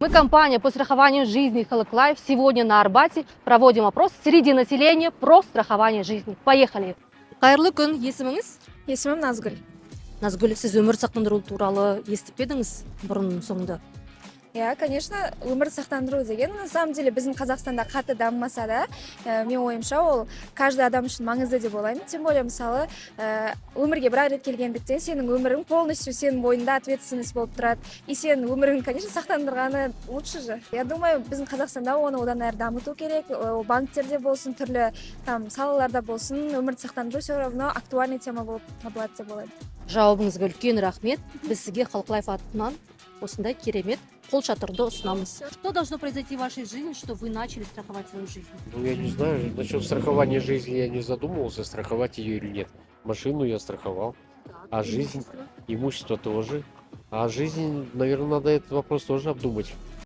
Мы, компания по страхованию жизни Халык Лайф, сегодня на Арбате проводим опрос среди населения про страхование жизни. Поехали! Қайырлы күн, есіміңіз? Есімім Назгүл. Назгүл, сіз өмір сақтандыру туралы естіп пе едіңіз бұрын соңды? Иә, конечно, өмір сақтандыру деген на самом деле біздің Қазақстанда қатты дамымаса да, мен ойымша ол каждый адам үшін маңызды деп ойлаймын. Тем более, мысалы, өмірге бір рет келгендіктен сенің өмірің полностью сенің бойында ответственность болып тұрады. И сен өмірің, конечно, сақтандырғаны лучше же. Я думаю, біздің Қазақстанда оны одан әрі дамыту керек. Банктерде болсын, түрлі там салаларда болсын, өмірді сақтандыру все равно актуальный тема болып табылады деп ойлаймын. Жауабыңызға үлкен рахмет. Біз сізге Халык Лайф атынан осындай керемет қолшатырды ұсынамыз. Что должно произойти в вашей жизни, что вы начали страховать свою жизнь? Ну, я не знаю, насчет страхования жизни я не задумывался, страховать ее или нет. Машину я страховал, а жизнь, имущество тоже. А жизнь, наверное, надо этот вопрос тоже обдумать.